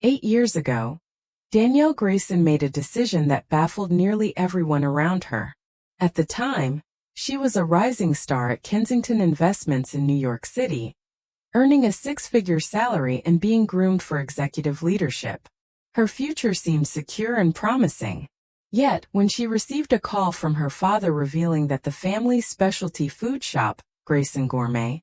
8 years ago, Danielle Grayson made a decision that baffled nearly everyone around her. At the time, she was a rising star at Kensington Investments in New York City, earning a six-figure salary and being groomed for executive leadership. Her future seemed secure and promising. Yet, when she received a call from her father revealing that the family's specialty food shop, Grayson Gourmet,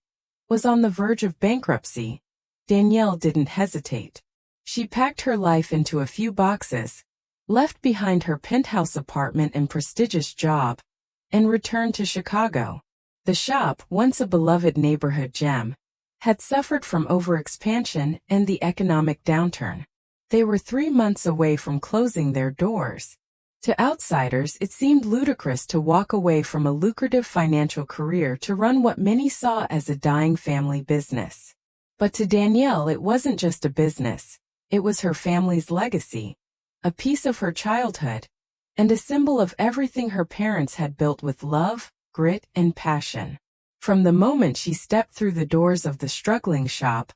was on the verge of bankruptcy, Danielle didn't hesitate. She packed her life into a few boxes, left behind her penthouse apartment and prestigious job, and returned to Chicago. The shop, once a beloved neighborhood gem, had suffered from overexpansion and the economic downturn. They were 3 months away from closing their doors. To outsiders, it seemed ludicrous to walk away from a lucrative financial career to run what many saw as a dying family business. But to Danielle, it wasn't just a business. It was her family's legacy, a piece of her childhood, and a symbol of everything her parents had built with love, grit, and passion. From the moment she stepped through the doors of the struggling shop,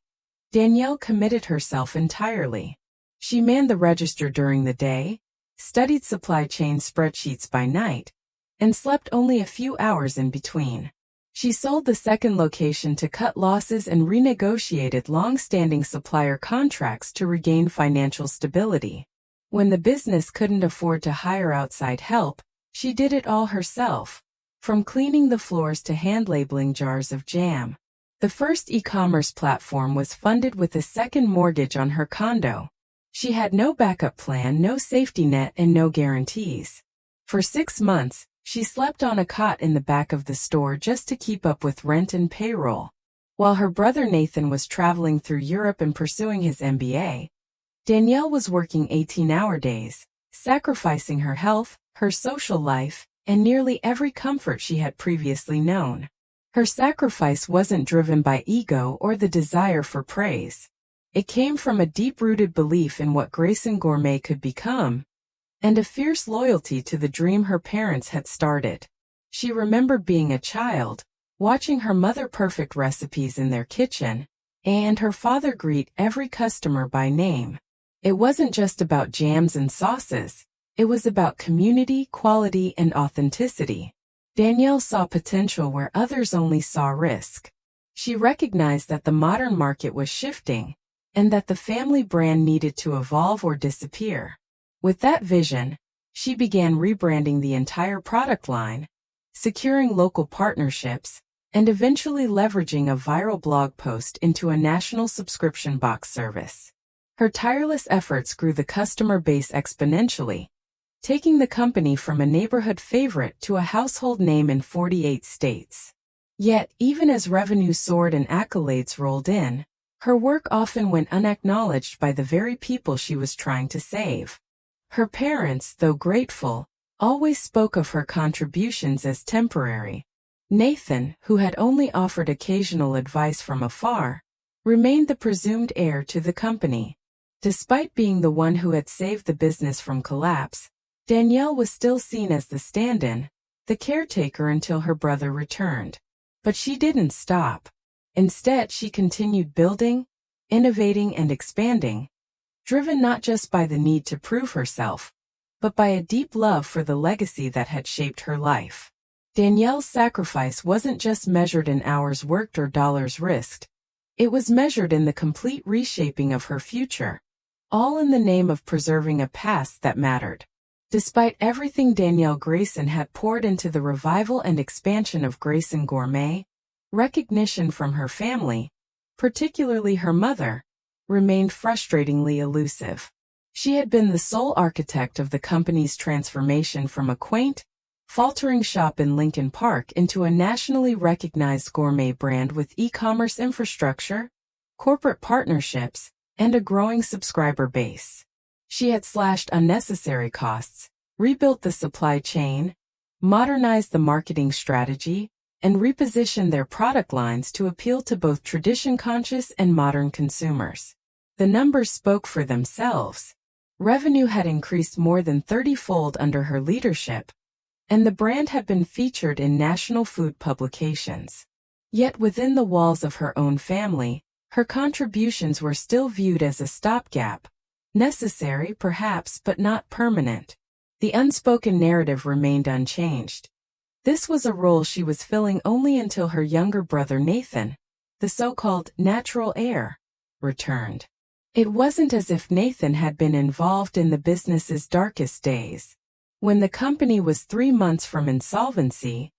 Danielle committed herself entirely. She manned the register during the day, studied supply chain spreadsheets by night, and slept only a few hours in between. She sold the second location to cut losses and renegotiated long-standing supplier contracts to regain financial stability. When the business couldn't afford to hire outside help, she did it all herself, from cleaning the floors to hand-labeling jars of jam. The first e-commerce platform was funded with a second mortgage on her condo. She had no backup plan, no safety net, and no guarantees. For 6 months, she slept on a cot in the back of the store just to keep up with rent and payroll. While her brother Nathan was traveling through Europe and pursuing his MBA, Danielle was working 18-hour days, sacrificing her health, her social life, and nearly every comfort she had previously known. Her sacrifice wasn't driven by ego or the desire for praise. It came from a deep-rooted belief in what Grayson Gourmet could become, and a fierce loyalty to the dream her parents had started. She remembered being a child, watching her mother perfect recipes in their kitchen, and her father greet every customer by name. It wasn't just about jams and sauces. It was about community, quality, and authenticity. Danielle saw potential where others only saw risk. She recognized that the modern market was shifting, and that the family brand needed to evolve or disappear. With that vision, she began rebranding the entire product line, securing local partnerships, and eventually leveraging a viral blog post into a national subscription box service. Her tireless efforts grew the customer base exponentially, taking the company from a neighborhood favorite to a household name in 48 states. Yet, even as revenue soared and accolades rolled in, her work often went unacknowledged by the very people she was trying to save. Her parents, though grateful, always spoke of her contributions as temporary. Nathan, who had only offered occasional advice from afar, remained the presumed heir to the company. Despite being the one who had saved the business from collapse, Danielle was still seen as the stand-in, the caretaker until her brother returned. But she didn't stop. Instead, she continued building, innovating, and expanding, driven not just by the need to prove herself, but by a deep love for the legacy that had shaped her life. Danielle's sacrifice wasn't just measured in hours worked or dollars risked. It was measured in the complete reshaping of her future, all in the name of preserving a past that mattered. Despite everything Danielle Grayson had poured into the revival and expansion of Grayson Gourmet, recognition from her family, particularly her mother, remained frustratingly elusive. She had been the sole architect of the company's transformation from a quaint, faltering shop in Lincoln Park into a nationally recognized gourmet brand with e-commerce infrastructure, corporate partnerships, and a growing subscriber base. She had slashed unnecessary costs, rebuilt the supply chain, modernized the marketing strategy, and repositioned their product lines to appeal to both tradition-conscious and modern consumers. The numbers spoke for themselves. Revenue had increased more than 30-fold under her leadership, and the brand had been featured in national food publications. Yet within the walls of her own family, her contributions were still viewed as a stopgap, Necessary, perhaps, but not permanent. The unspoken narrative remained unchanged. This was a role she was filling only until her younger brother Nathan, the so-called natural heir, returned. It wasn't as if Nathan had been involved in the business's darkest days. When the company was 3 months from insolvency,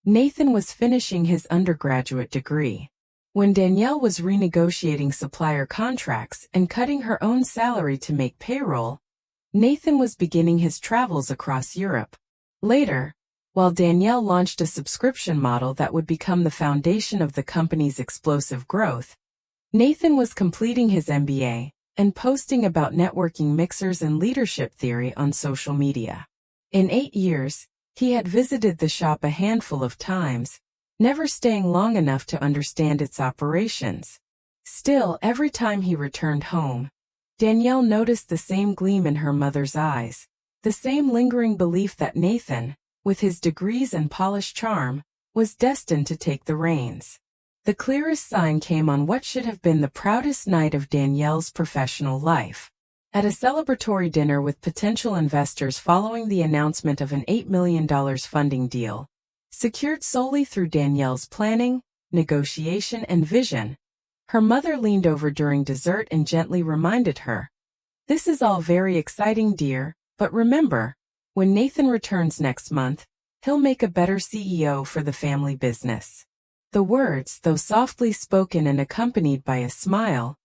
Nathan was finishing his undergraduate degree. When Danielle was renegotiating supplier contracts and cutting her own salary to make payroll, Nathan was beginning his travels across Europe. Later, while Danielle launched a subscription model that would become the foundation of the company's explosive growth, Nathan was completing his MBA and posting about networking mixers and leadership theory on social media. In 8 years, he had visited the shop a handful of times, never staying long enough to understand its operations. Still, every time he returned home, Danielle noticed the same gleam in her mother's eyes, the same lingering belief that Nathan, with his degrees and polished charm, was destined to take the reins. The clearest sign came on what should have been the proudest night of Danielle's professional life. At a celebratory dinner with potential investors following the announcement of an $8 million funding deal, secured solely through Danielle's planning, negotiation, and vision, her mother leaned over during dessert and gently reminded her, "This is all very exciting, dear, but remember, when Nathan returns next month, he'll make a better CEO for the family business." The words, though softly spoken and accompanied by a smile,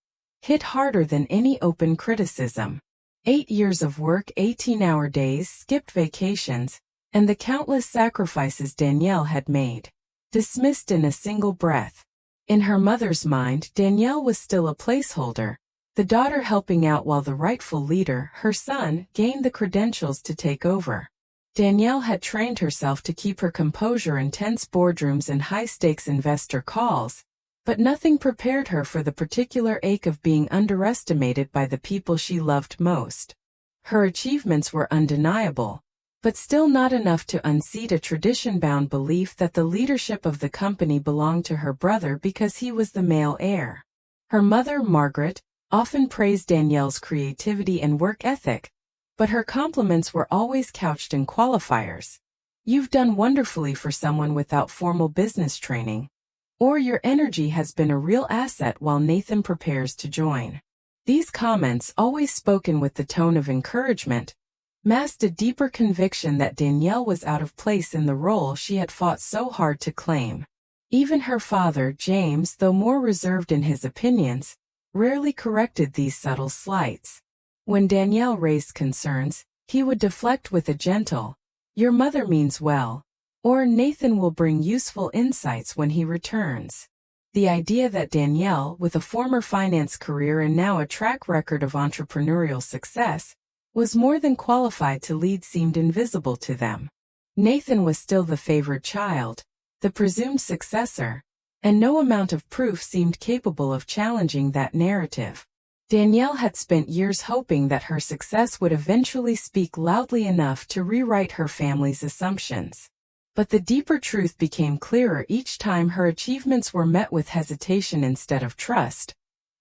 hit harder than any open criticism. 8 years of work, 18-hour days, skipped vacations, and the countless sacrifices Danielle had made, dismissed in a single breath. In her mother's mind, Danielle was still a placeholder, the daughter helping out while the rightful leader, her son, gained the credentials to take over. Danielle had trained herself to keep her composure in tense boardrooms and high-stakes investor calls, but nothing prepared her for the particular ache of being underestimated by the people she loved most. Her achievements were undeniable, but still not enough to unseat a tradition-bound belief that the leadership of the company belonged to her brother because he was the male heir. Her mother, Margaret, often praised Danielle's creativity and work ethic, but her compliments were always couched in qualifiers. "You've done wonderfully for someone without formal business training," or "Your energy has been a real asset while Nathan prepares to join." These comments, always spoken with the tone of encouragement, masked a deeper conviction that Danielle was out of place in the role she had fought so hard to claim. Even her father, James, though more reserved in his opinions, rarely corrected these subtle slights. When Danielle raised concerns, he would deflect with a gentle, "Your mother means well," or "Nathan will bring useful insights when he returns." The idea that Danielle, with a former finance career and now a track record of entrepreneurial success, was more than qualified to lead seemed invisible to them. Nathan was still the favored child, the presumed successor, and no amount of proof seemed capable of challenging that narrative. Danielle had spent years hoping that her success would eventually speak loudly enough to rewrite her family's assumptions. But the deeper truth became clearer each time her achievements were met with hesitation instead of trust,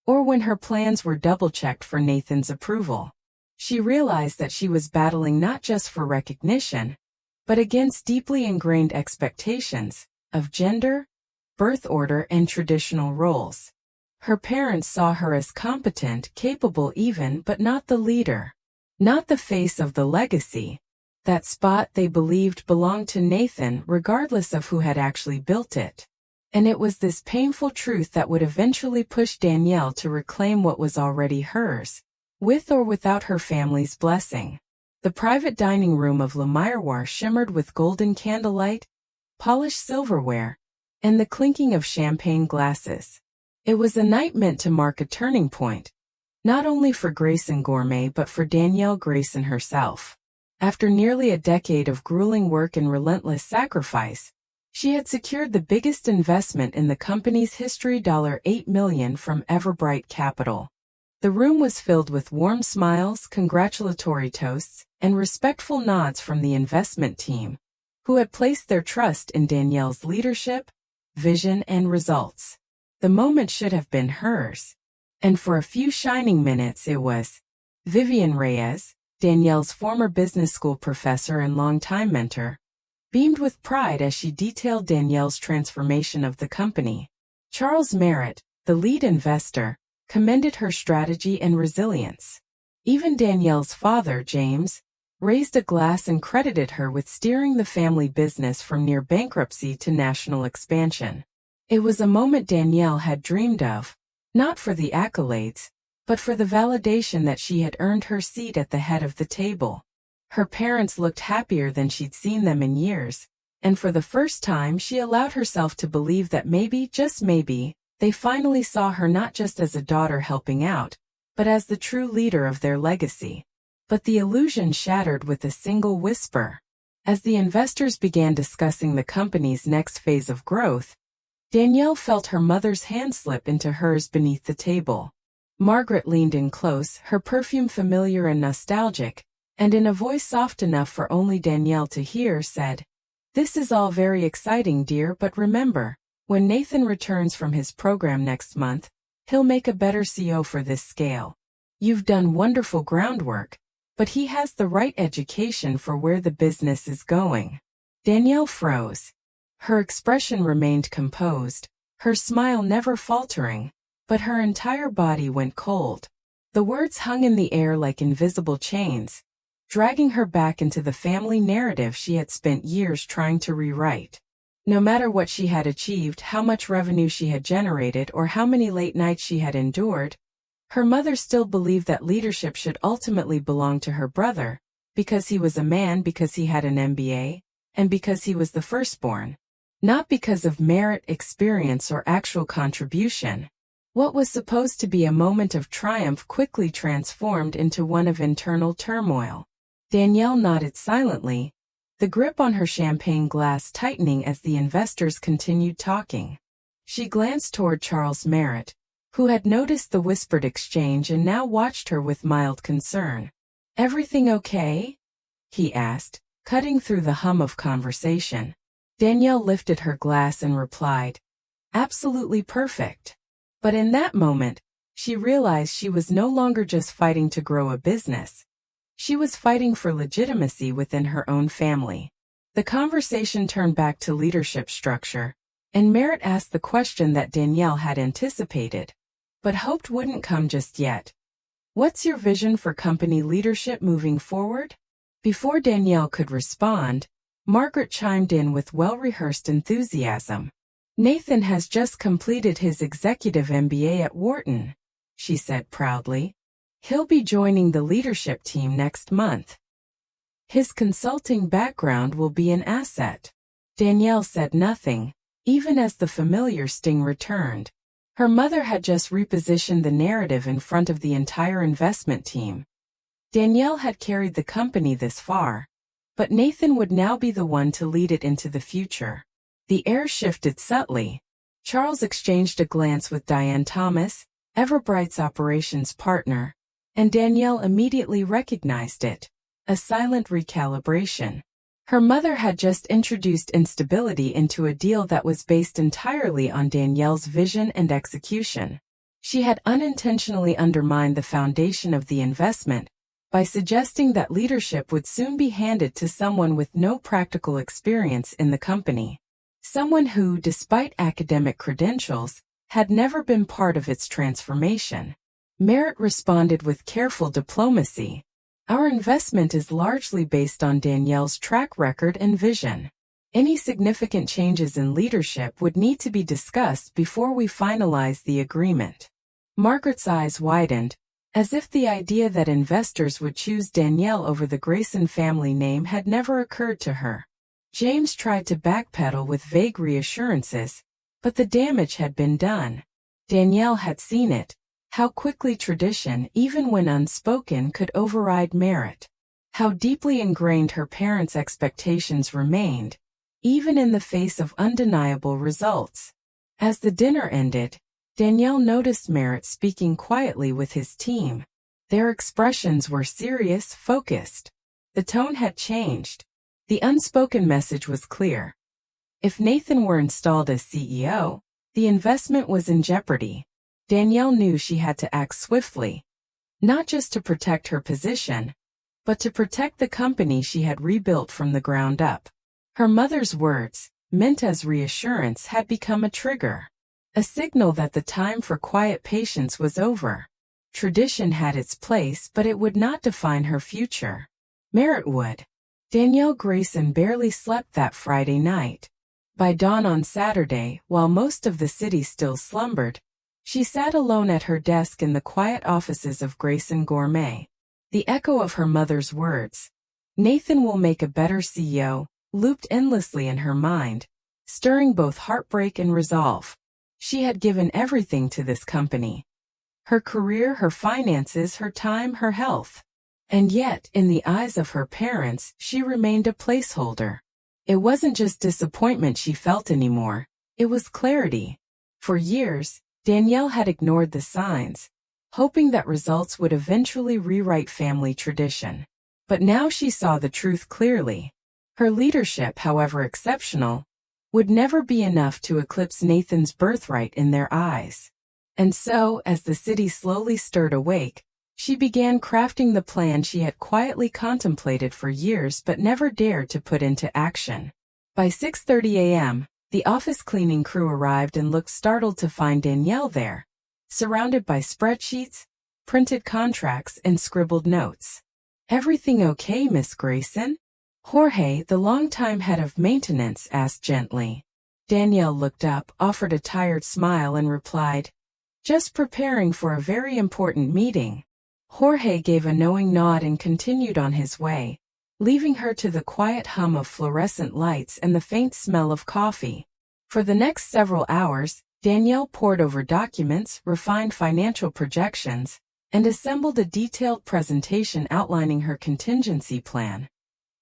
or when her plans were double-checked for Nathan's approval. She realized that she was battling not just for recognition, but against deeply ingrained expectations of gender, birth order, and traditional roles. Her parents saw her as competent, capable even, but not the leader, not the face of the legacy. That spot, they believed, belonged to Nathan, regardless of who had actually built it. And it was this painful truth that would eventually push Danielle to reclaim what was already hers, with or without her family's blessing. The private dining room of Le Miroir shimmered with golden candlelight, polished silverware, and the clinking of champagne glasses. It was a night meant to mark a turning point, not only for Grayson Gourmet but for Danielle Grayson herself. After nearly a decade of grueling work and relentless sacrifice, she had secured the biggest investment in the company's history, $8 million, from Everbright Capital. The room was filled with warm smiles, congratulatory toasts, and respectful nods from the investment team, who had placed their trust in Danielle's leadership, vision, and results. The moment should have been hers, and for a few shining minutes it was. Vivian Reyes, Danielle's former business school professor and longtime mentor, beamed with pride as she detailed Danielle's transformation of the company. Charles Merritt, the lead investor, commended her strategy and resilience. Even Danielle's father, James, raised a glass and credited her with steering the family business from near bankruptcy to national expansion. It was a moment Danielle had dreamed of, not for the accolades, but for the validation that she had earned her seat at the head of the table. Her parents looked happier than she'd seen them in years, and for the first time she allowed herself to believe that maybe, just maybe, they finally saw her not just as a daughter helping out, but as the true leader of their legacy. But the illusion shattered with a single whisper. As the investors began discussing the company's next phase of growth, Danielle felt her mother's hand slip into hers beneath the table. Margaret leaned in close, her perfume familiar and nostalgic, and in a voice soft enough for only Danielle to hear, said, "This is all very exciting, dear, but remember, when Nathan returns from his program next month, he'll make a better CEO for this scale. You've done wonderful groundwork, but he has the right education for where the business is going." Danielle froze. Her expression remained composed, her smile never faltering, but her entire body went cold. The words hung in the air like invisible chains, dragging her back into the family narrative she had spent years trying to rewrite. No matter what she had achieved, how much revenue she had generated, or how many late nights she had endured, her mother still believed that leadership should ultimately belong to her brother, because he was a man, because he had an MBA, and because he was the firstborn. Not because of merit, experience, or actual contribution. What was supposed to be a moment of triumph quickly transformed into one of internal turmoil. Danielle nodded silently, the grip on her champagne glass tightening as the investors continued talking. She glanced toward Charles Merritt, who had noticed the whispered exchange and now watched her with mild concern. "Everything okay?" he asked, cutting through the hum of conversation. Danielle lifted her glass and replied, "Absolutely perfect." But in that moment, she realized she was no longer just fighting to grow a business. She was fighting for legitimacy within her own family. The conversation turned back to leadership structure, and Merritt asked the question that Danielle had anticipated, but hoped wouldn't come just yet. "What's your vision for company leadership moving forward?" Before Danielle could respond, Margaret chimed in with well-rehearsed enthusiasm. "Nathan has just completed his executive MBA at Wharton," she said proudly. "He'll be joining the leadership team next month. His consulting background will be an asset." Danielle said nothing, even as the familiar sting returned. Her mother had just repositioned the narrative in front of the entire investment team. Danielle had carried the company this far, but Nathan would now be the one to lead it into the future. The air shifted subtly. Charles exchanged a glance with Diane Thomas, Everbright's operations partner, and Danielle immediately recognized it. A silent recalibration. Her mother had just introduced instability into a deal that was based entirely on Danielle's vision and execution. She had unintentionally undermined the foundation of the investment by suggesting that leadership would soon be handed to someone with no practical experience in the company. Someone who, despite academic credentials, had never been part of its transformation. Merritt responded with careful diplomacy. "Our investment is largely based on Danielle's track record and vision. Any significant changes in leadership would need to be discussed before we finalize the agreement." Margaret's eyes widened, as if the idea that investors would choose Danielle over the Grayson family name had never occurred to her. James tried to backpedal with vague reassurances, but the damage had been done. Danielle had seen it, how quickly tradition, even when unspoken, could override merit. How deeply ingrained her parents' expectations remained, even in the face of undeniable results. As the dinner ended, Danielle noticed Merritt speaking quietly with his team. Their expressions were serious, focused. The tone had changed. The unspoken message was clear. If Nathan were installed as CEO, the investment was in jeopardy. Danielle knew she had to act swiftly. not just to protect her position, but to protect the company she had rebuilt from the ground up. Her mother's words, meant as reassurance, had become a trigger, a signal that the time for quiet patience was over. Tradition had its place, but it would not define her future. Merit would. Danielle Grayson barely slept that Friday night. By dawn on Saturday, while most of the city still slumbered, she sat alone at her desk in the quiet offices of Grayson Gourmet. The echo of her mother's words, "Nathan will make a better CEO," looped endlessly in her mind, stirring both heartbreak and resolve. She had given everything to this company. Her career, her finances, her time, her health. And yet, in the eyes of her parents, she remained a placeholder. It wasn't just disappointment she felt anymore, it was clarity. For years, Danielle had ignored the signs, hoping that results would eventually rewrite family tradition. But now she saw the truth clearly. Her leadership, however exceptional, would never be enough to eclipse Nathan's birthright in their eyes. And so, as the city slowly stirred awake, she began crafting the plan she had quietly contemplated for years but never dared to put into action. By 6:30 a.m., the office cleaning crew arrived and looked startled to find Danielle there, surrounded by spreadsheets, printed contracts, and scribbled notes. "Everything okay, Miss Grayson?" Jorge, the longtime head of maintenance, asked gently. Danielle looked up, offered a tired smile, and replied, "Just preparing for a very important meeting." Jorge gave a knowing nod and continued on his way, leaving her to the quiet hum of fluorescent lights and the faint smell of coffee. For the next several hours, Danielle pored over documents, refined financial projections, and assembled a detailed presentation outlining her contingency plan.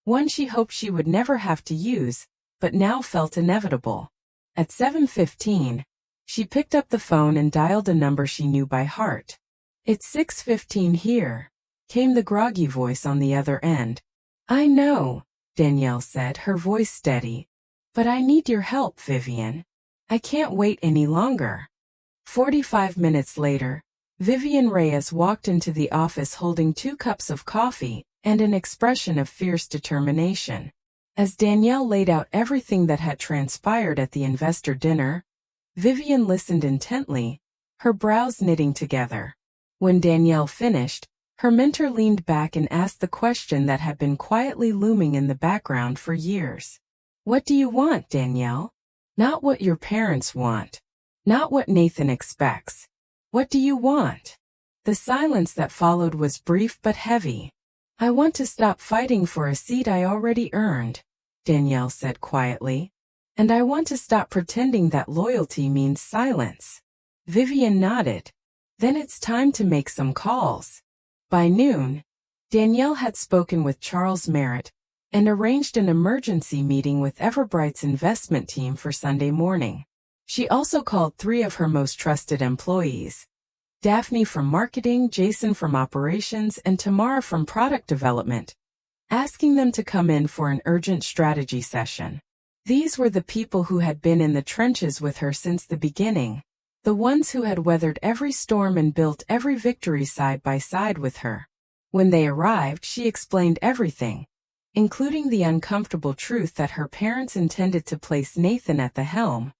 One she hoped she would never have to use, but now felt inevitable. At 7:15, she picked up the phone and dialed a number she knew by heart. "It's 6:15 here," came the groggy voice on the other end. "I know," Danielle said, her voice steady. "But I need your help, Vivian. I can't wait any longer." 45 minutes later, Vivian Reyes walked into the office holding 2 cups of coffee and an expression of fierce determination. As Danielle laid out everything that had transpired at the investor dinner, Vivian listened intently, her brows knitting together. When Danielle finished, her mentor leaned back and asked the question that had been quietly looming in the background for years. "What do you want, Danielle? Not what your parents want. Not what Nathan expects. What do you want?" The silence that followed was brief but heavy. "I want to stop fighting for a seat I already earned," Danielle said quietly. "And I want to stop pretending that loyalty means silence." Vivian nodded. "Then it's time to make some calls." By noon, Danielle had spoken with Charles Merritt and arranged an emergency meeting with Everbright's investment team for Sunday morning. She also called 3 of her most trusted employees: Daphne from marketing, Jason from operations, and Tamara from product development, asking them to come in for an urgent strategy session. These were the people who had been in the trenches with her since the beginning, the ones who had weathered every storm and built every victory side by side with her. When they arrived, she explained everything, including the uncomfortable truth that her parents intended to place Nathan at the helm,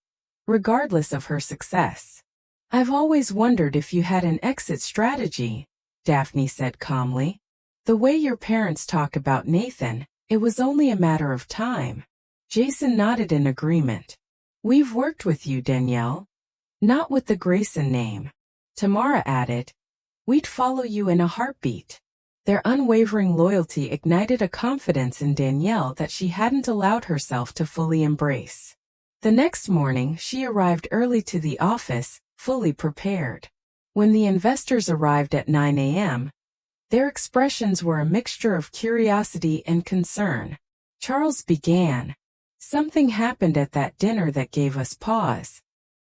regardless of her success. "I've always wondered if you had an exit strategy," Daphne said calmly. "The way your parents talk about Nathan, it was only a matter of time." Jason nodded in agreement. "We've worked with you, Danielle. Not with the Grayson name." Tamara added, "We'd follow you in a heartbeat." Their unwavering loyalty ignited a confidence in Danielle that she hadn't allowed herself to fully embrace. The next morning, she arrived early to the office, fully prepared. When the investors arrived at 9 a.m., their expressions were a mixture of curiosity and concern. Charles began. "Something happened at that dinner that gave us pause.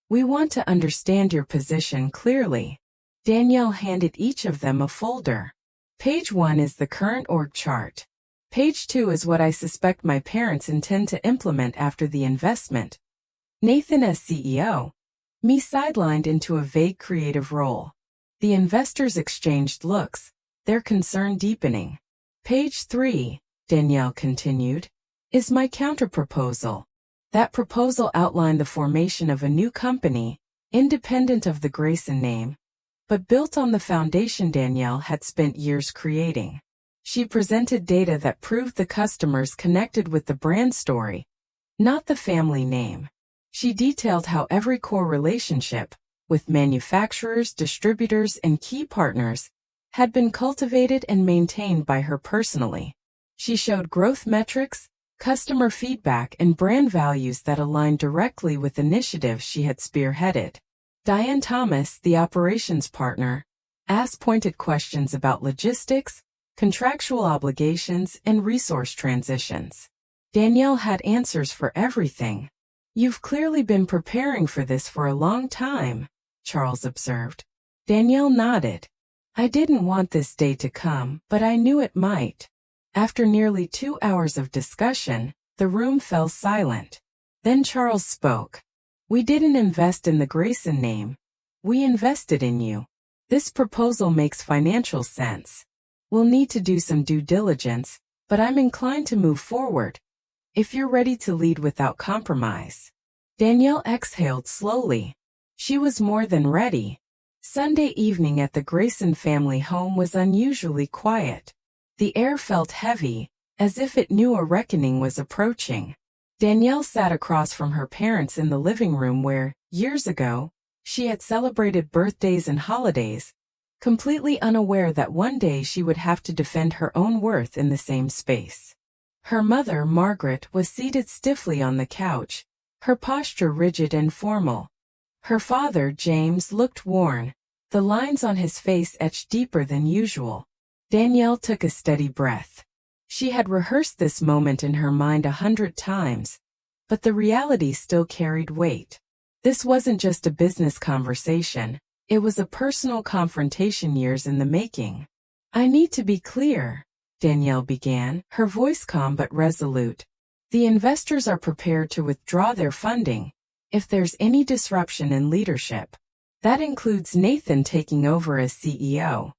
We want to understand your position clearly." Danielle handed each of them a folder. "Page 1 is the current org chart. Page 2 is what I suspect my parents intend to implement after the investment. Nathan as CEO. Me sidelined into a vague creative role. The investors exchanged looks, their concern deepening. Page 3, Danielle continued, is my counterproposal. That proposal outlined the formation of a new company, independent of the Grayson name, but built on the foundation Danielle had spent years creating. She presented data that proved the customers connected with the brand story, not the family name. She detailed how every core relationship, with manufacturers, distributors, and key partners, had been cultivated and maintained by her personally. She showed growth metrics, customer feedback, and brand values that aligned directly with initiatives she had spearheaded. Diane Thomas, the operations partner, asked pointed questions about logistics, contractual obligations, and resource transitions. Danielle had answers for everything. You've clearly been preparing for this for a long time, Charles observed. Danielle nodded. I didn't want this day to come, but I knew it might. After nearly 2 hours of discussion, the room fell silent. Then Charles spoke. We didn't invest in the Grayson name. We invested in you. This proposal makes financial sense. We'll need to do some due diligence, but I'm inclined to move forward, if you're ready to lead without compromise. Danielle exhaled slowly. She was more than ready. Sunday evening at the Grayson family home was unusually quiet. The air felt heavy, as if it knew a reckoning was approaching. Danielle sat across from her parents in the living room where, years ago, she had celebrated birthdays and holidays, completely unaware that one day she would have to defend her own worth in the same space. Her mother, Margaret, was seated stiffly on the couch, her posture rigid and formal. Her father, James, looked worn, the lines on his face etched deeper than usual. Danielle took a steady breath. She had rehearsed this moment in her mind 100 times, but the reality still carried weight. This wasn't just a business conversation. It was a personal confrontation years in the making. I need to be clear, Danielle began, her voice calm but resolute. The investors are prepared to withdraw their funding if there's any disruption in leadership. That includes Nathan taking over as CEO.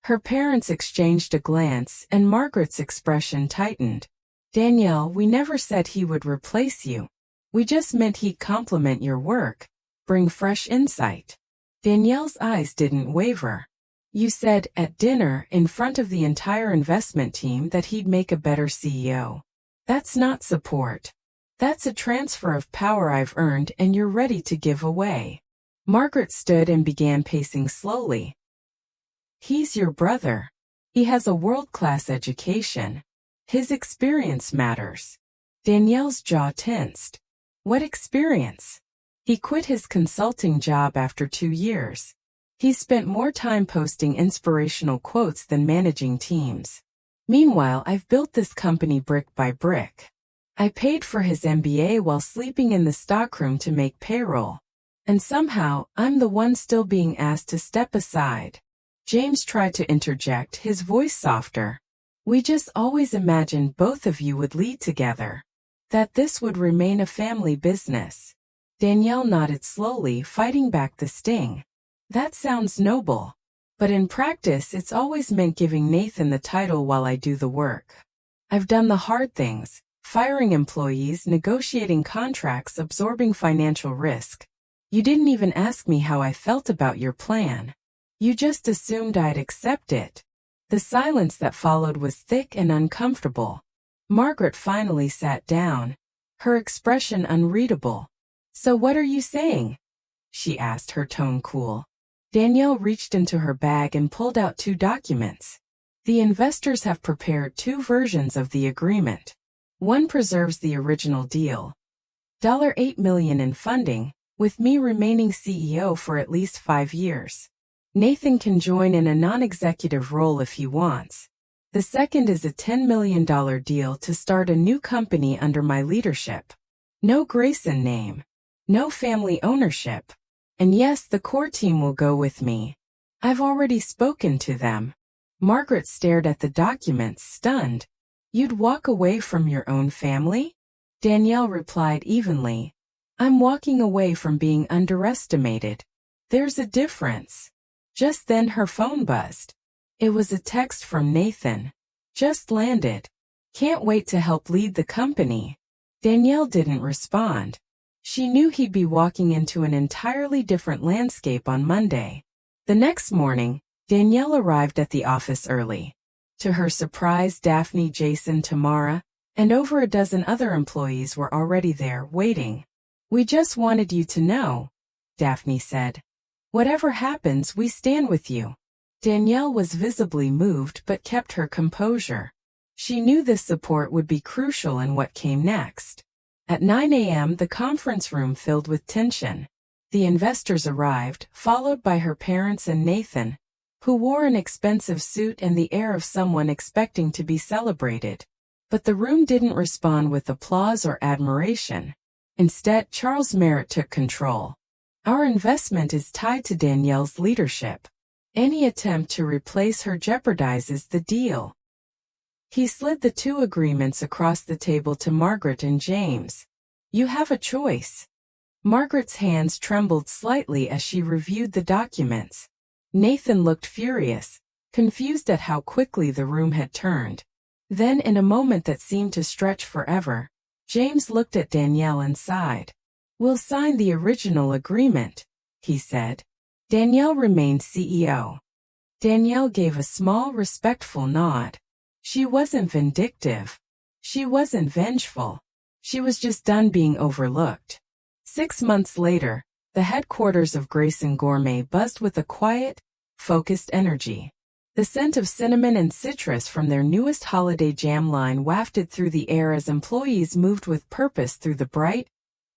Her parents exchanged a glance, and Margaret's expression tightened. Danielle, we never said he would replace you. We just meant he'd complement your work, bring fresh insight. Danielle's eyes didn't waver. You said, at dinner, in front of the entire investment team, that he'd make a better CEO. That's not support. That's a transfer of power I've earned and you're ready to give away. Margaret stood and began pacing slowly. He's your brother. He has a world-class education. His experience matters. Danielle's jaw tensed. What experience? He quit his consulting job after 2 years. He spent more time posting inspirational quotes than managing teams. Meanwhile, I've built this company brick by brick. I paid for his MBA while sleeping in the stockroom to make payroll. And somehow, I'm the one still being asked to step aside. James tried to interject, his voice softer. We just always imagined both of you would lead together. That this would remain a family business. Danielle nodded slowly, fighting back the sting. That sounds noble. But in practice, it's always meant giving Nathan the title while I do the work. I've done the hard things, firing employees, negotiating contracts, absorbing financial risk. You didn't even ask me how I felt about your plan. You just assumed I'd accept it. The silence that followed was thick and uncomfortable. Margaret finally sat down, her expression unreadable. So what are you saying? She asked, her tone cool. Danielle reached into her bag and pulled out 2 documents. The investors have prepared 2 versions of the agreement. One preserves the original deal. $8 million in funding, with me remaining CEO for at least 5 years. Nathan can join in a non-executive role if he wants. The second is a $10 million deal to start a new company under my leadership. No Grayson name. No family ownership. And yes, the core team will go with me. I've already spoken to them. Margaret stared at the documents, stunned. You'd walk away from your own family? Danielle replied evenly. I'm walking away from being underestimated. There's a difference. Just then her phone buzzed. It was a text from Nathan. "Just landed. Can't wait to help lead the company." Danielle didn't respond. She knew he'd be walking into an entirely different landscape on Monday. The next morning, Danielle arrived at the office early. To her surprise, Daphne, Jason, Tamara, and over a dozen other employees were already there, waiting. "We just wanted you to know," Daphne said. "Whatever happens, we stand with you." Danielle was visibly moved but kept her composure. She knew this support would be crucial in what came next. At 9 a.m., the conference room filled with tension. The investors arrived, followed by her parents and Nathan, who wore an expensive suit and the air of someone expecting to be celebrated. But the room didn't respond with applause or admiration. Instead, Charles Merritt took control. "Our investment is tied to Danielle's leadership. Any attempt to replace her jeopardizes the deal." He slid the two agreements across the table to Margaret and James. "You have a choice." Margaret's hands trembled slightly as she reviewed the documents. Nathan looked furious, confused at how quickly the room had turned. Then, in a moment that seemed to stretch forever, James looked at Danielle and sighed. "We'll sign the original agreement," he said. Danielle remained CEO. Danielle gave a small, respectful nod. She wasn't vindictive. She wasn't vengeful. She was just done being overlooked. 6 months later, the headquarters of Grayson Gourmet buzzed with a quiet, focused energy. The scent of cinnamon and citrus from their newest holiday jam line wafted through the air as employees moved with purpose through the bright,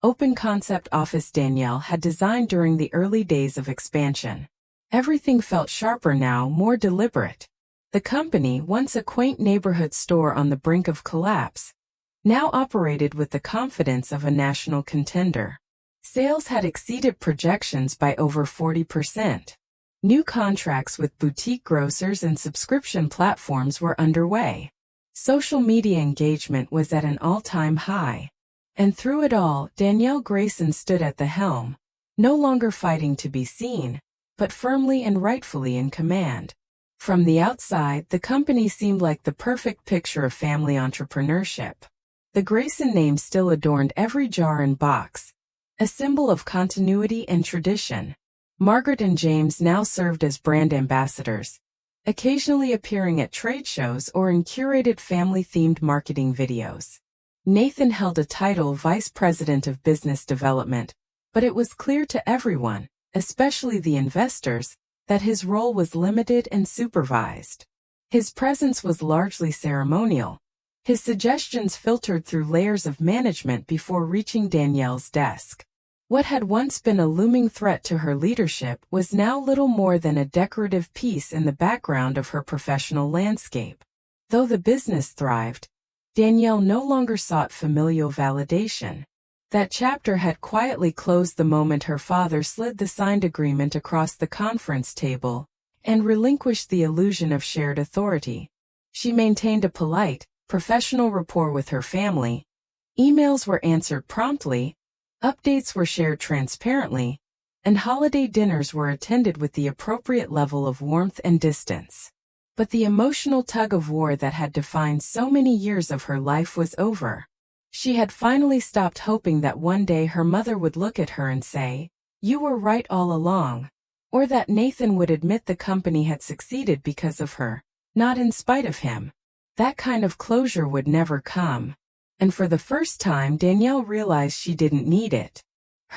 open-concept office Danielle had designed during the early days of expansion. Everything felt sharper now, more deliberate. The company, once a quaint neighborhood store on the brink of collapse, now operated with the confidence of a national contender. Sales had exceeded projections by over 40%. New contracts with boutique grocers and subscription platforms were underway. Social media engagement was at an all-time high. And through it all, Danielle Grayson stood at the helm, no longer fighting to be seen, but firmly and rightfully in command. From the outside, the company seemed like the perfect picture of family entrepreneurship. The Grayson name still adorned every jar and box, a symbol of continuity and tradition. Margaret and James now served as brand ambassadors, occasionally appearing at trade shows or in curated family-themed marketing videos. Nathan held a title Vice President of Business Development, but it was clear to everyone, especially the investors, that his role was limited and supervised. His presence was largely ceremonial. His suggestions filtered through layers of management before reaching Danielle's desk. What had once been a looming threat to her leadership was now little more than a decorative piece in the background of her professional landscape. Though the business thrived, Danielle no longer sought familial validation. That chapter had quietly closed the moment her father slid the signed agreement across the conference table and relinquished the illusion of shared authority. She maintained a polite, professional rapport with her family. Emails were answered promptly, updates were shared transparently, and holiday dinners were attended with the appropriate level of warmth and distance. But the emotional tug-of-war that had defined so many years of her life was over. She had finally stopped hoping that one day her mother would look at her and say, "You were right all along," or that Nathan would admit the company had succeeded because of her, not in spite of him. That kind of closure would never come. And for the first time, Danielle realized she didn't need it.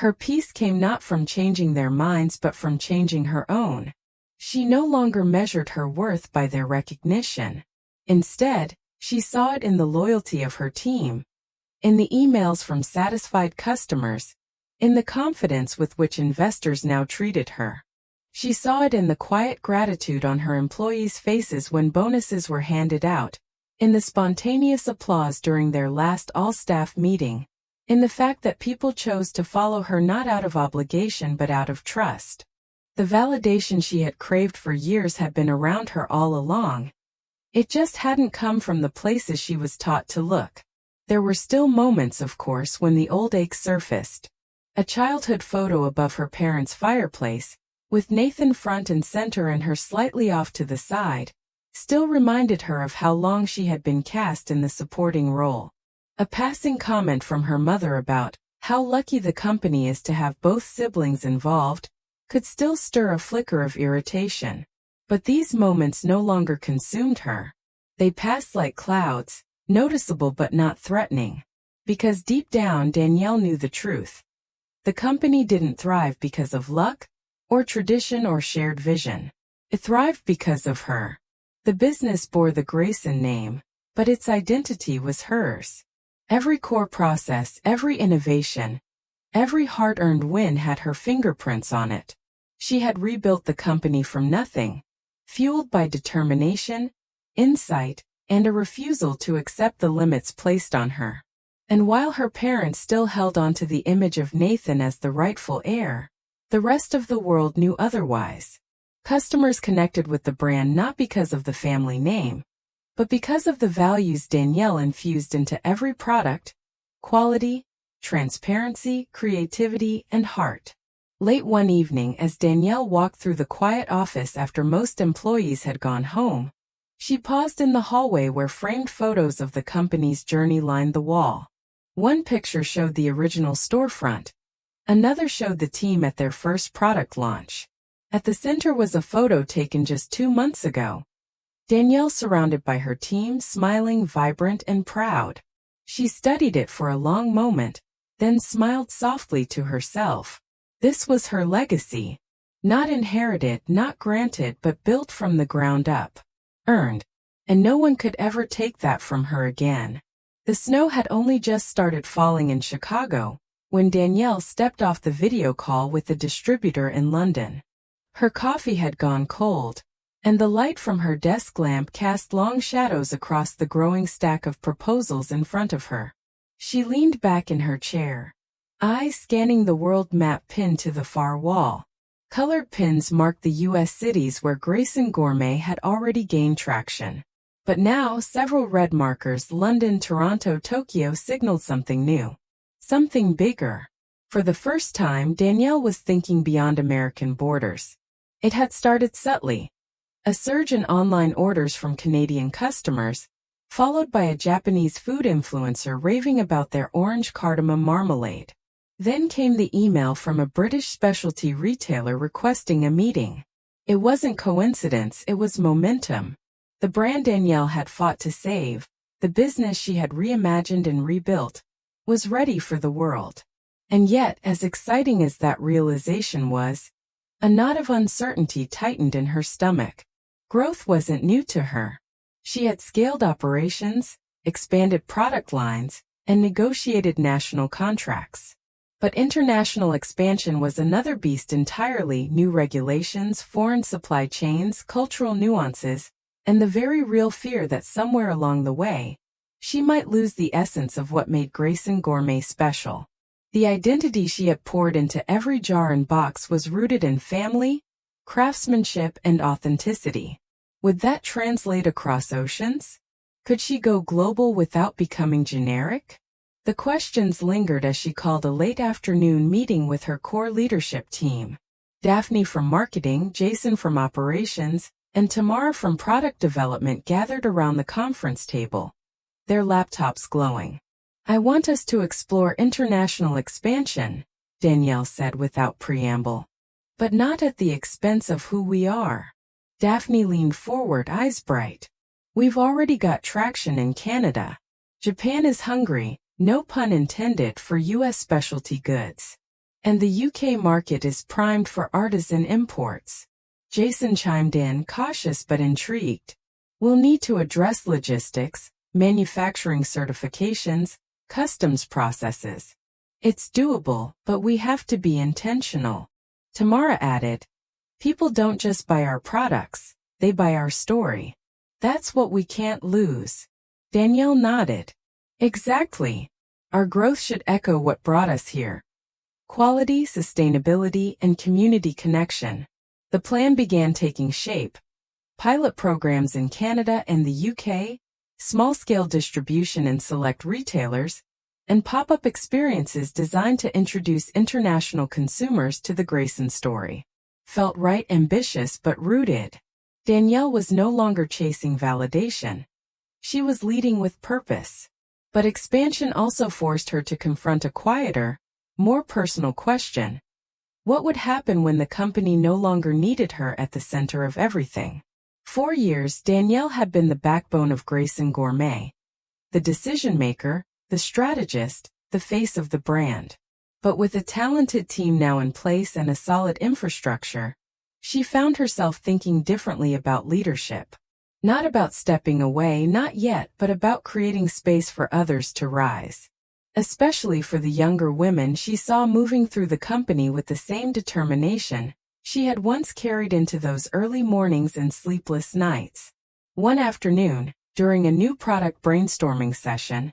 Her peace came not from changing their minds but from changing her own. She no longer measured her worth by their recognition. Instead, she saw it in the loyalty of her team, in the emails from satisfied customers, in the confidence with which investors now treated her. She saw it in the quiet gratitude on her employees' faces when bonuses were handed out, in the spontaneous applause during their last all-staff meeting, in the fact that people chose to follow her not out of obligation but out of trust. The validation she had craved for years had been around her all along. It just hadn't come from the places she was taught to look. There were still moments, of course, when the old ache surfaced. A childhood photo above her parents' fireplace, with Nathan front and center and her slightly off to the side, still reminded her of how long she had been cast in the supporting role. A passing comment from her mother about how lucky the company is to have both siblings involved could still stir a flicker of irritation. But these moments no longer consumed her. They passed like clouds, noticeable but not threatening. Because deep down Danielle knew the truth. The company didn't thrive because of luck, or tradition or shared vision. It thrived because of her. The business bore the Grayson name, but its identity was hers. Every core process, every innovation, every hard-earned win had her fingerprints on it. She had rebuilt the company from nothing, fueled by determination, insight, and a refusal to accept the limits placed on her. And while her parents still held on to the image of Nathan as the rightful heir, the rest of the world knew otherwise. Customers connected with the brand not because of the family name, but because of the values Danielle infused into every product: quality, transparency, creativity, and heart. Late one evening, as Danielle walked through the quiet office after most employees had gone home, she paused in the hallway where framed photos of the company's journey lined the wall. One picture showed the original storefront. Another showed the team at their first product launch. At the center was a photo taken just 2 months ago. Danielle surrounded by her team, smiling, vibrant, and proud. She studied it for a long moment, then smiled softly to herself. This was her legacy. Not inherited, not granted, but built from the ground up. Earned. And no one could ever take that from her again. The snow had only just started falling in Chicago when Danielle stepped off the video call with the distributor in London. Her coffee had gone cold, and the light from her desk lamp cast long shadows across the growing stack of proposals in front of her. She leaned back in her chair, eyes scanning the world map pinned to the far wall. Colored pins marked the U.S. cities where Grayson Gourmet had already gained traction. But now several red markers, London, Toronto, Tokyo, signaled something new. Something bigger. For the first time, Danielle was thinking beyond American borders. It had started subtly. A surge in online orders from Canadian customers, followed by a Japanese food influencer raving about their orange cardamom marmalade. Then came the email from a British specialty retailer requesting a meeting. It wasn't coincidence, it was momentum. The brand Danielle had fought to save, the business she had reimagined and rebuilt, was ready for the world. And yet, as exciting as that realization was, a knot of uncertainty tightened in her stomach. Growth wasn't new to her. She had scaled operations, expanded product lines, and negotiated national contracts. But international expansion was another beast entirely: new regulations, foreign supply chains, cultural nuances, and the very real fear that somewhere along the way, she might lose the essence of what made Grayson Gourmet special. The identity she had poured into every jar and box was rooted in family, craftsmanship, and authenticity. Would that translate across oceans? Could she go global without becoming generic? The questions lingered as she called a late afternoon meeting with her core leadership team. Daphne from marketing, Jason from operations, and Tamara from product development gathered around the conference table, their laptops glowing. "I want us to explore international expansion," Danielle said without preamble. "But not at the expense of who we are." Daphne leaned forward, eyes bright. "We've already got traction in Canada. Japan is hungry, no pun intended, for U.S. specialty goods. And the UK market is primed for artisan imports." Jason chimed in, cautious but intrigued. "We'll need to address logistics, manufacturing certifications, customs processes. It's doable, but we have to be intentional." Tamara added, "People don't just buy our products, they buy our story. That's what we can't lose." Danielle nodded. "Exactly. Our growth should echo what brought us here: quality, sustainability, and community connection." The plan began taking shape. Pilot programs in Canada and the UK, small-scale distribution in select retailers, and pop-up experiences designed to introduce international consumers to the Grayson story. felt right, ambitious but rooted. Danielle was no longer chasing validation. She was leading with purpose. But expansion also forced her to confront a quieter, more personal question. What would happen when the company no longer needed her at the center of everything? For years, Danielle had been the backbone of Grayson Gourmet, the decision-maker, the strategist, the face of the brand. But with a talented team now in place and a solid infrastructure, she found herself thinking differently about leadership. Not about stepping away, not yet, but about creating space for others to rise. Especially for the younger women she saw moving through the company with the same determination she had once carried into those early mornings and sleepless nights. One afternoon, during a new product brainstorming session,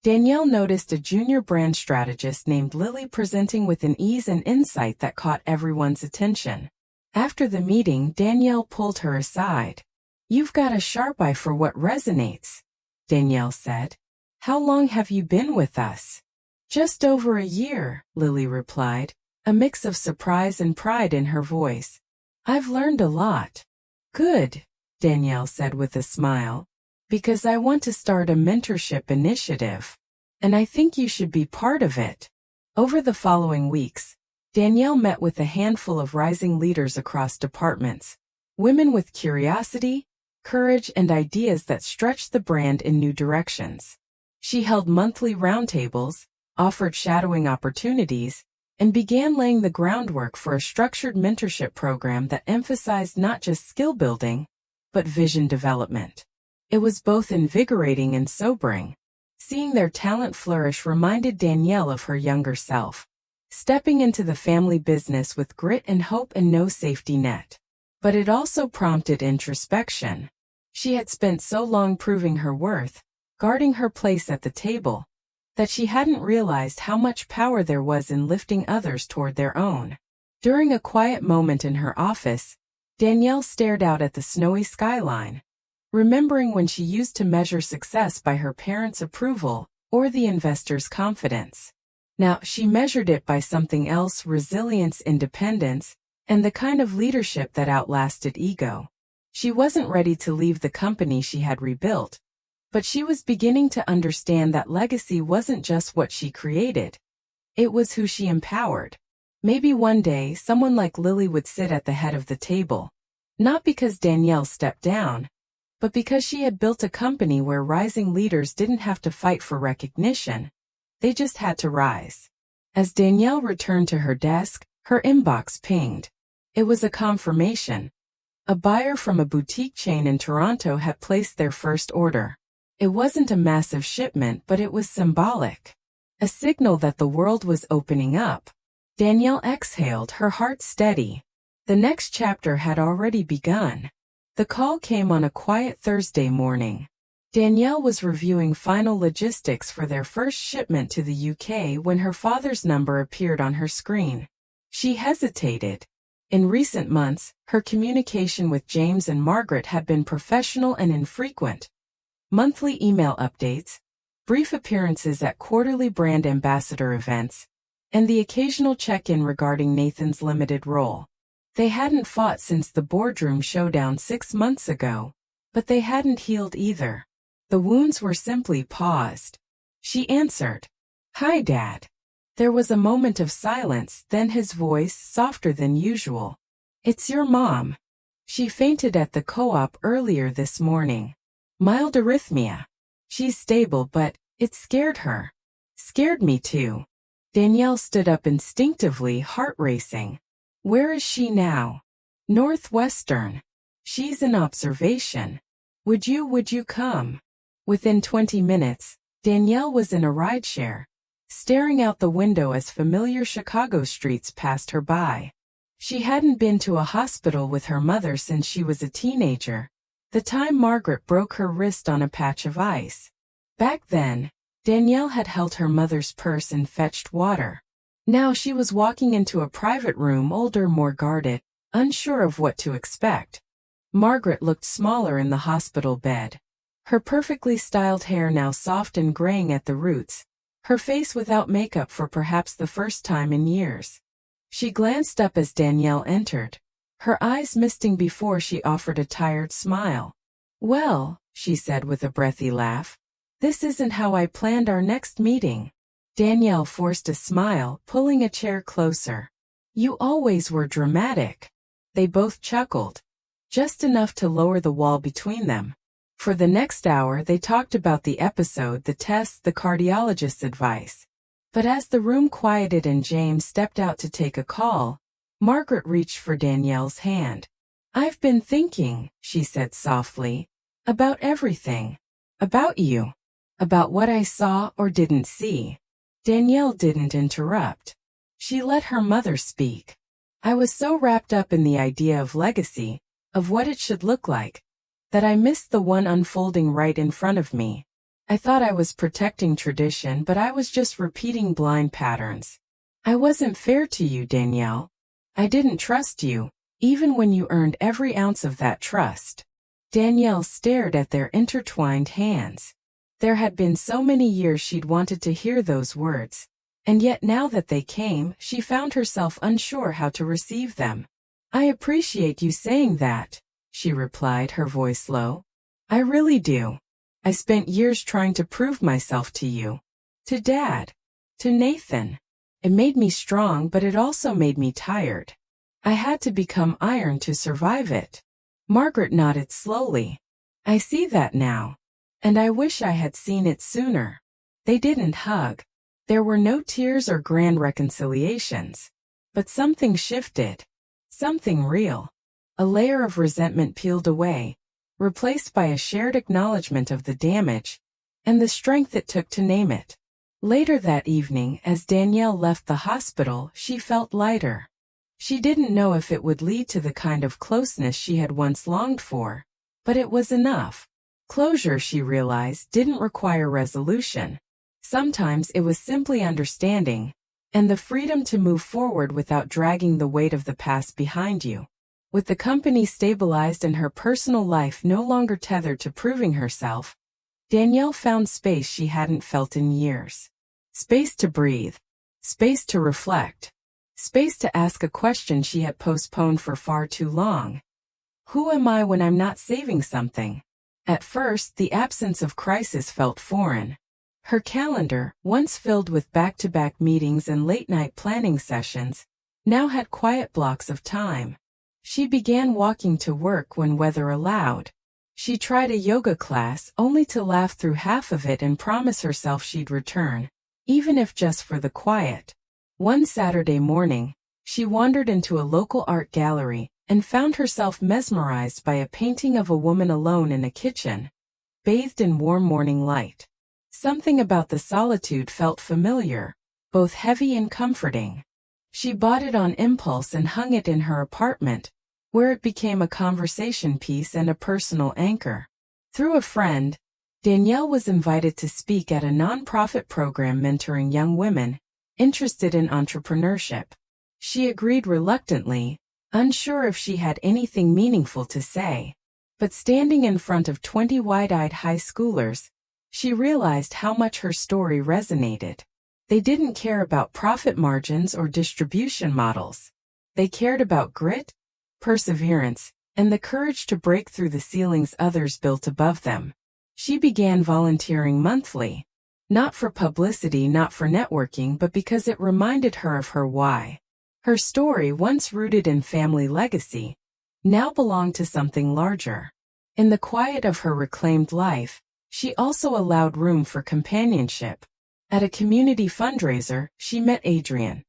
Danielle noticed a junior brand strategist named Lily presenting with an ease and insight that caught everyone's attention. After the meeting, Danielle pulled her aside. "You've got a sharp eye for what resonates," Danielle said. "How long have you been with us?" "Just over a year," Lily replied, a mix of surprise and pride in her voice. "I've learned a lot." "Good," Danielle said with a smile, "because I want to start a mentorship initiative. And I think you should be part of it." Over the following weeks, Danielle met with a handful of rising leaders across departments, women with curiosity, courage, and ideas that stretched the brand in new directions. She held monthly roundtables, offered shadowing opportunities, and began laying the groundwork for a structured mentorship program that emphasized not just skill building, but vision development. It was both invigorating and sobering. Seeing their talent flourish reminded Danielle of her younger self, stepping into the family business with grit and hope and no safety net. But it also prompted introspection. She had spent so long proving her worth, guarding her place at the table, that she hadn't realized how much power there was in lifting others toward their own. During a quiet moment in her office, Danielle stared out at the snowy skyline, remembering when she used to measure success by her parents' approval or the investors' confidence. Now she measured it by something else: resilience, independence, and the kind of leadership that outlasted ego. She wasn't ready to leave the company she had rebuilt, but she was beginning to understand that legacy wasn't just what she created. It was who she empowered. Maybe one day someone like Lily would sit at the head of the table, not because Danielle stepped down, but because she had built a company where rising leaders didn't have to fight for recognition. They just had to rise. As Danielle returned to her desk, her inbox pinged. It was a confirmation. A buyer from a boutique chain in Toronto had placed their first order. It wasn't a massive shipment, but it was symbolic. A signal that the world was opening up. Danielle exhaled, her heart steady. The next chapter had already begun. The call came on a quiet Thursday morning. Danielle was reviewing final logistics for their first shipment to the UK when her father's number appeared on her screen. She hesitated. In recent months, her communication with James and Margaret had been professional and infrequent. Monthly email updates, brief appearances at quarterly brand ambassador events, and the occasional check-in regarding Nathan's limited role. They hadn't fought since the boardroom showdown 6 months ago, but they hadn't healed either. The wounds were simply paused. She answered, "Hi, Dad." There was a moment of silence, then his voice, softer than usual. "It's your mom. She fainted at the co-op earlier this morning. Mild arrhythmia. She's stable, but it scared her." "Scared me too." Danielle stood up instinctively, heart racing. "Where is she now?" "Northwestern. She's in observation. Would you come?" Within 20 minutes, Danielle was in a rideshare, staring out the window as familiar Chicago streets passed her by. She hadn't been to a hospital with her mother since she was a teenager, the time Margaret broke her wrist on a patch of ice. Back then, Danielle had held her mother's purse and fetched water. Now she was walking into a private room, older, more guarded, unsure of what to expect. Margaret looked smaller in the hospital bed, her perfectly styled hair now soft and graying at the roots, her face without makeup for perhaps the first time in years. She glanced up as Danielle entered, her eyes misting before she offered a tired smile. "Well," she said with a breathy laugh, "this isn't how I planned our next meeting." Danielle forced a smile, pulling a chair closer. "You always were dramatic." They both chuckled, just enough to lower the wall between them. For the next hour they talked about the episode, the tests, the cardiologist's advice. But as the room quieted and James stepped out to take a call, Margaret reached for Danielle's hand. "I've been thinking," she said softly, "about everything. About you. About what I saw or didn't see." Danielle didn't interrupt. She let her mother speak. "I was so wrapped up in the idea of legacy, of what it should look like, that I missed the one unfolding right in front of me. I thought I was protecting tradition, but I was just repeating blind patterns. I wasn't fair to you, Danielle. I didn't trust you, even when you earned every ounce of that trust." Danielle stared at their intertwined hands. There had been so many years she'd wanted to hear those words, and yet now that they came, she found herself unsure how to receive them. "I appreciate you saying that," she replied, her voice low. "I really do. I spent years trying to prove myself to you. To Dad. To Nathan. It made me strong, but it also made me tired. I had to become iron to survive it." Margaret nodded slowly. "I see that now. And I wish I had seen it sooner." They didn't hug. There were no tears or grand reconciliations. But something shifted. Something real. A layer of resentment peeled away, replaced by a shared acknowledgement of the damage, and the strength it took to name it. Later that evening, as Danielle left the hospital, she felt lighter. She didn't know if it would lead to the kind of closeness she had once longed for, but it was enough. Closure, she realized, didn't require resolution. Sometimes it was simply understanding, and the freedom to move forward without dragging the weight of the past behind you. With the company stabilized and her personal life no longer tethered to proving herself, Danielle found space she hadn't felt in years. Space to breathe. Space to reflect. Space to ask a question she had postponed for far too long. Who am I when I'm not saving something? At first, the absence of crisis felt foreign. Her calendar, once filled with back-to-back meetings and late-night planning sessions, now had quiet blocks of time. She began walking to work when weather allowed. She tried a yoga class only to laugh through half of it and promise herself she'd return, even if just for the quiet. One Saturday morning, she wandered into a local art gallery and found herself mesmerized by a painting of a woman alone in a kitchen, bathed in warm morning light. Something about the solitude felt familiar, both heavy and comforting. She bought it on impulse and hung it in her apartment, where it became a conversation piece and a personal anchor. Through a friend, Danielle was invited to speak at a nonprofit program mentoring young women interested in entrepreneurship. She agreed reluctantly, unsure if she had anything meaningful to say. But standing in front of 20 wide-eyed high schoolers, she realized how much her story resonated. They didn't care about profit margins or distribution models. They cared about grit, perseverance, and the courage to break through the ceilings others built above them. She began volunteering monthly, not for publicity, not for networking, but because it reminded her of her why. Her story, once rooted in family legacy, now belonged to something larger. In the quiet of her reclaimed life, she also allowed room for companionship. At a community fundraiser, she met Adrian,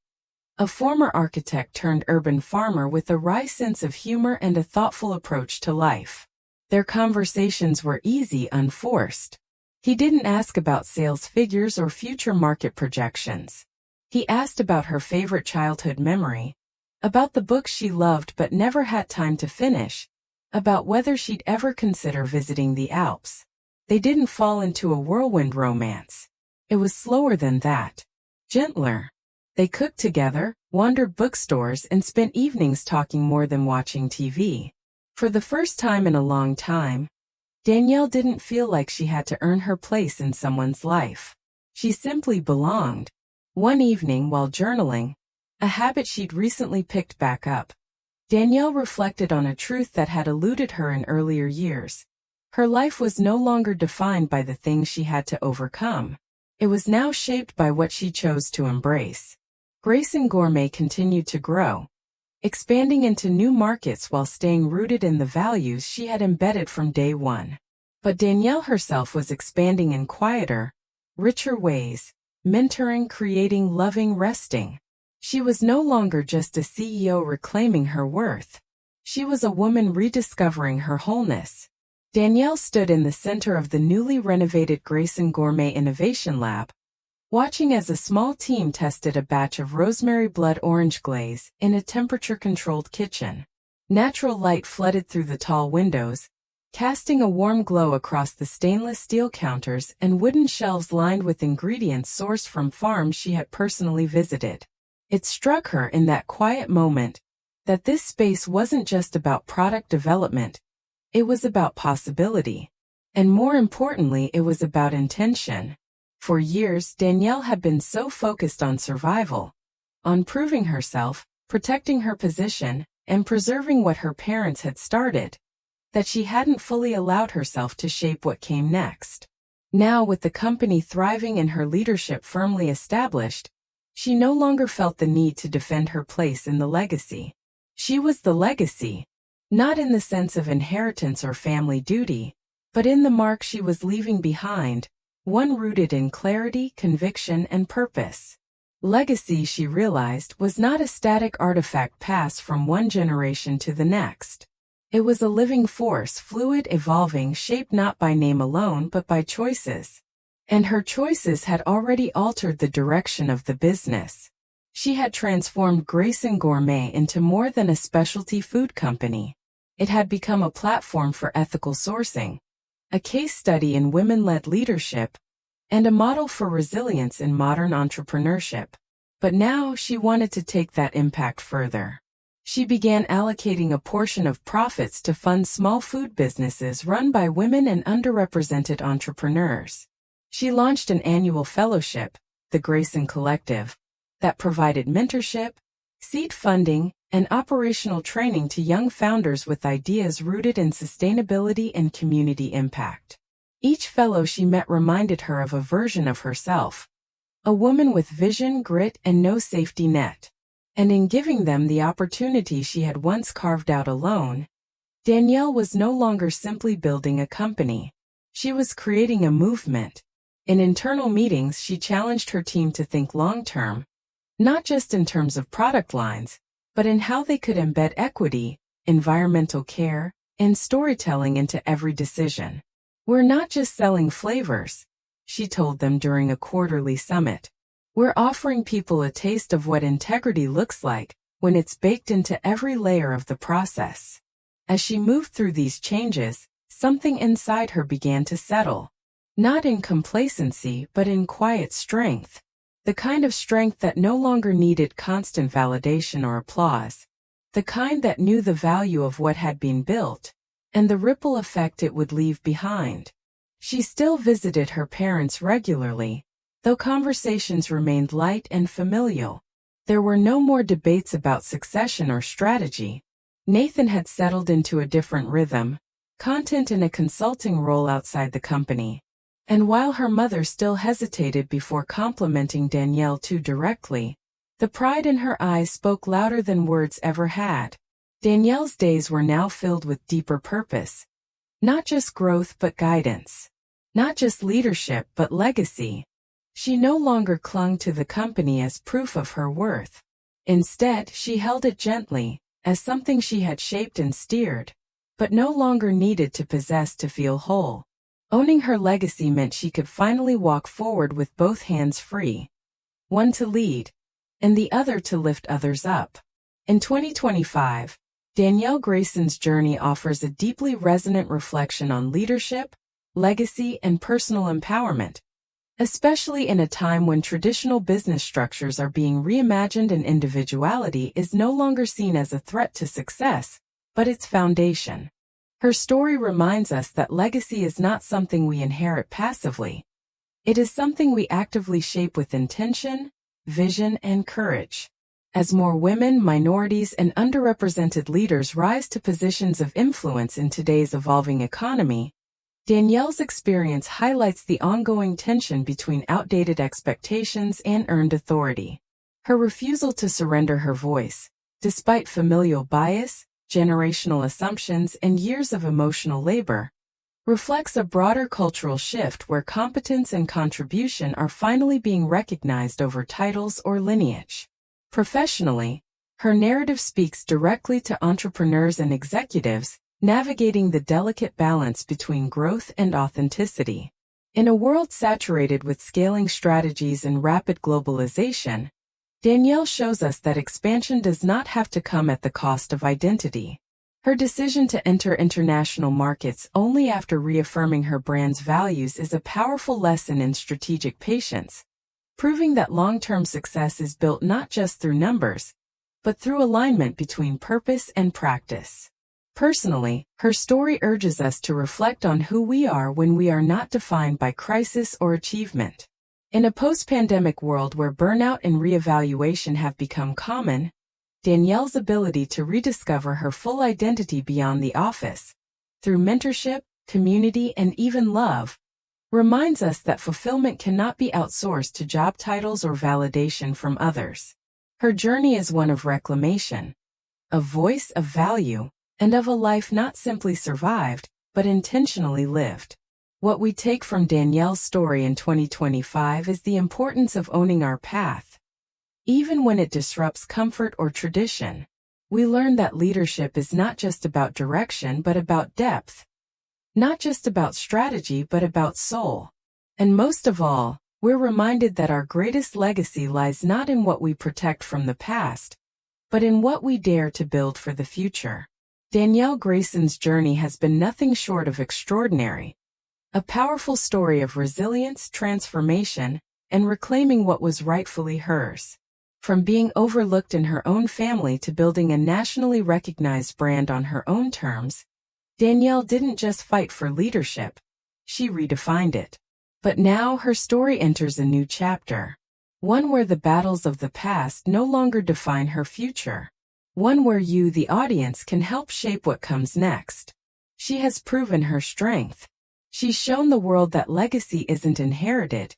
a former architect turned urban farmer with a wry sense of humor and a thoughtful approach to life. Their conversations were easy, unforced. He didn't ask about sales figures or future market projections. He asked about her favorite childhood memory, about the books she loved but never had time to finish, about whether she'd ever consider visiting the Alps. They didn't fall into a whirlwind romance. It was slower than that. Gentler. They cooked together, wandered bookstores, and spent evenings talking more than watching TV. For the first time in a long time, Danielle didn't feel like she had to earn her place in someone's life. She simply belonged. One evening while journaling, a habit she'd recently picked back up, Danielle reflected on a truth that had eluded her in earlier years. Her life was no longer defined by the things she had to overcome. It was now shaped by what she chose to embrace. Grayson Gourmet continued to grow, expanding into new markets while staying rooted in the values she had embedded from day one. But Danielle herself was expanding in quieter, richer ways, mentoring, creating, loving, resting. She was no longer just a CEO reclaiming her worth. She was a woman rediscovering her wholeness. Danielle stood in the center of the newly renovated Grayson Gourmet Innovation Lab, watching as a small team tested a batch of rosemary blood orange glaze in a temperature-controlled kitchen. Natural light flooded through the tall windows, casting a warm glow across the stainless steel counters and wooden shelves lined with ingredients sourced from farms she had personally visited. It struck her in that quiet moment that this space wasn't just about product development. It was about possibility. And more importantly, it was about intention. For years, Danielle had been so focused on survival, on proving herself, protecting her position, and preserving what her parents had started, that she hadn't fully allowed herself to shape what came next. Now, with the company thriving and her leadership firmly established, she no longer felt the need to defend her place in the legacy. She was the legacy, not in the sense of inheritance or family duty, but in the mark she was leaving behind, one rooted in clarity, conviction, and purpose. Legacy, she realized, was not a static artifact passed from one generation to the next. It was a living force, fluid, evolving, shaped not by name alone but by choices. And her choices had already altered the direction of the business. She had transformed Grayson Gourmet into more than a specialty food company. It had become a platform for ethical sourcing, a case study in women-led leadership, and a model for resilience in modern entrepreneurship. But now she wanted to take that impact further. She began allocating a portion of profits to fund small food businesses run by women and underrepresented entrepreneurs. She launched an annual fellowship, the Grayson Collective, that provided mentorship, seed funding, and operational training to young founders with ideas rooted in sustainability and community impact. Each fellow she met reminded her of a version of herself, a woman with vision, grit, and no safety net. And in giving them the opportunity she had once carved out alone, Danielle was no longer simply building a company. She was creating a movement. In internal meetings, she challenged her team to think long-term, not just in terms of product lines, but in how they could embed equity, environmental care, and storytelling into every decision. "We're not just selling flavors," she told them during a quarterly summit. "We're offering people a taste of what integrity looks like when it's baked into every layer of the process." As she moved through these changes, something inside her began to settle. Not in complacency, but in quiet strength. The kind of strength that no longer needed constant validation or applause. The kind that knew the value of what had been built, and the ripple effect it would leave behind. She still visited her parents regularly, though conversations remained light and familial. There were no more debates about succession or strategy. Nathan had settled into a different rhythm, content in a consulting role outside the company. And while her mother still hesitated before complimenting Danielle too directly, the pride in her eyes spoke louder than words ever had. Danielle's days were now filled with deeper purpose. Not just growth but guidance. Not just leadership but legacy. She no longer clung to the company as proof of her worth. Instead, she held it gently, as something she had shaped and steered, but no longer needed to possess to feel whole. Owning her legacy meant she could finally walk forward with both hands free. One to lead, and the other to lift others up. In 2025, Danielle Grayson's journey offers a deeply resonant reflection on leadership, legacy, and personal empowerment, especially in a time when traditional business structures are being reimagined and individuality is no longer seen as a threat to success, but its foundation. Her story reminds us that legacy is not something we inherit passively. It is something we actively shape with intention, vision, and courage. As more women, minorities, and underrepresented leaders rise to positions of influence in today's evolving economy, Danielle's experience highlights the ongoing tension between outdated expectations and earned authority. Her refusal to surrender her voice, despite familial bias, generational assumptions, and years of emotional labor, reflects a broader cultural shift where competence and contribution are finally being recognized over titles or lineage. Professionally, her narrative speaks directly to entrepreneurs and executives, navigating the delicate balance between growth and authenticity. In a world saturated with scaling strategies and rapid globalization, Danielle shows us that expansion does not have to come at the cost of identity. Her decision to enter international markets only after reaffirming her brand's values is a powerful lesson in strategic patience, proving that long-term success is built not just through numbers, but through alignment between purpose and practice. Personally, her story urges us to reflect on who we are when we are not defined by crisis or achievement. In a post-pandemic world where burnout and reevaluation have become common, Danielle's ability to rediscover her full identity beyond the office, through mentorship, community, and even love, reminds us that fulfillment cannot be outsourced to job titles or validation from others. Her journey is one of reclamation, a voice of value, and of a life not simply survived, but intentionally lived. What we take from Danielle's story in 2025 is the importance of owning our path. Even when it disrupts comfort or tradition, we learn that leadership is not just about direction but about depth, not just about strategy but about soul. And most of all, we're reminded that our greatest legacy lies not in what we protect from the past, but in what we dare to build for the future. Danielle Grayson's journey has been nothing short of extraordinary, a powerful story of resilience, transformation, and reclaiming what was rightfully hers. From being overlooked in her own family to building a nationally recognized brand on her own terms, Danielle didn't just fight for leadership, she redefined it. But now her story enters a new chapter, one where the battles of the past no longer define her future. One where you, the audience, can help shape what comes next. She has proven her strength. She's shown the world that legacy isn't inherited,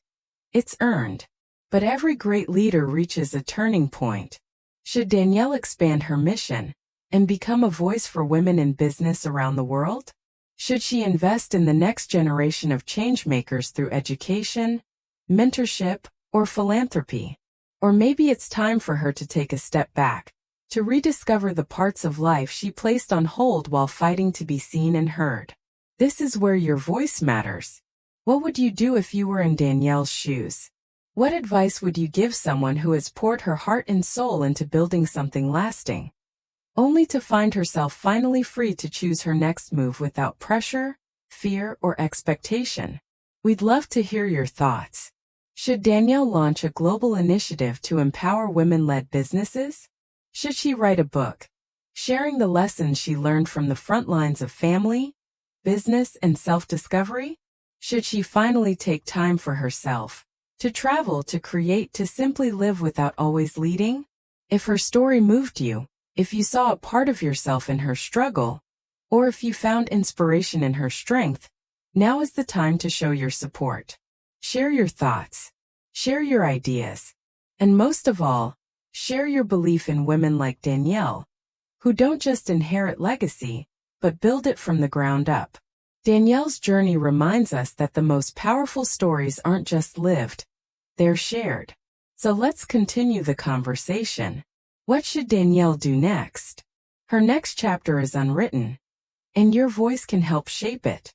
it's earned. But every great leader reaches a turning point. Should Danielle expand her mission and become a voice for women in business around the world? Should she invest in the next generation of changemakers through education, mentorship, or philanthropy? Or maybe it's time for her to take a step back, to rediscover the parts of life she placed on hold while fighting to be seen and heard. This is where your voice matters. What would you do if you were in Danielle's shoes? What advice would you give someone who has poured her heart and soul into building something lasting, only to find herself finally free to choose her next move without pressure, fear, or expectation? We'd love to hear your thoughts. Should Danielle launch a global initiative to empower women-led businesses? Should she write a book, sharing the lessons she learned from the front lines of family, business, and self-discovery? Should she finally take time for herself, to travel, to create, to simply live without always leading? If her story moved you, if you saw a part of yourself in her struggle, or if you found inspiration in her strength, now is the time to show your support. Share your thoughts, share your ideas, and most of all, share your belief in women like Danielle, who don't just inherit legacy, but build it from the ground up. Danielle's journey reminds us that the most powerful stories aren't just lived, they're shared. So let's continue the conversation. What should Danielle do next? Her next chapter is unwritten, and your voice can help shape it.